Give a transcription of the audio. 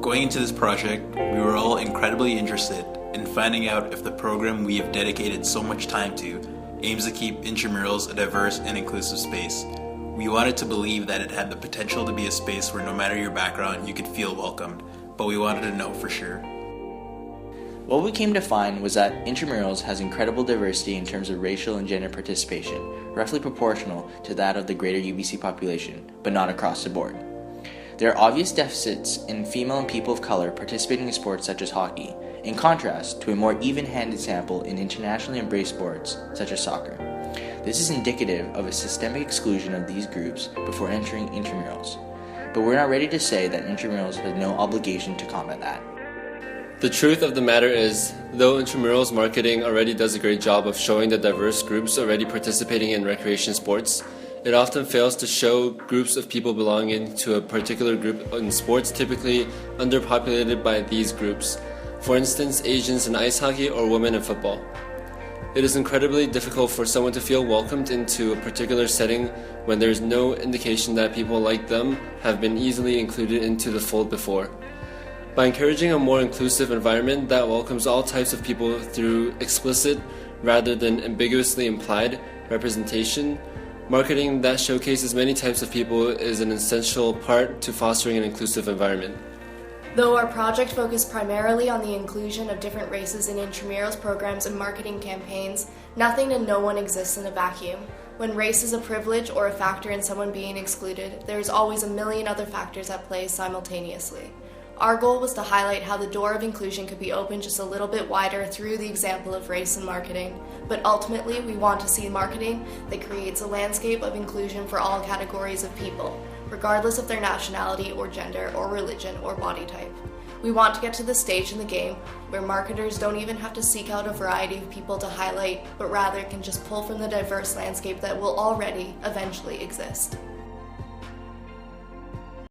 Going into this project, we were all incredibly interested in finding out if the program we have dedicated so much time to aims to keep Intramurals a diverse and inclusive space. We wanted to believe that it had the potential to be a space where no matter your background, you could feel welcomed, but we wanted to know for sure. What we came to find was that Intramurals has incredible diversity in terms of racial and gender participation, roughly proportional to that of the greater UBC population, but not across the board. There are obvious deficits in female and people of color participating in sports such as hockey, in contrast to a more even-handed sample in internationally embraced sports such as soccer. This is indicative of a systemic exclusion of these groups before entering Intramurals, but we're not ready to say that Intramurals has no obligation to combat that. The truth of the matter is, though Intramurals marketing already does a great job of showing the diverse groups already participating in recreation sports, it often fails to show groups of people belonging to a particular group in sports typically underpopulated by these groups. For instance, Asians in ice hockey or women in football. It is incredibly difficult for someone to feel welcomed into a particular setting when there is no indication that people like them have been easily included into the fold before. By encouraging a more inclusive environment that welcomes all types of people through explicit rather than ambiguously implied representation, marketing that showcases many types of people is an essential part to fostering an inclusive environment. Though our project focused primarily on the inclusion of different races in intramurals programs and marketing campaigns, nothing and no one exists in a vacuum. When race is a privilege or a factor in someone being excluded, there is always a million other factors at play simultaneously. Our goal was to highlight how the door of inclusion could be opened just a little bit wider through the example of race and marketing, but ultimately we want to see marketing that creates a landscape of inclusion for all categories of people, regardless of their nationality or gender or religion or body type. We want to get to the stage in the game where marketers don't even have to seek out a variety of people to highlight, but rather can just pull from the diverse landscape that will already eventually exist.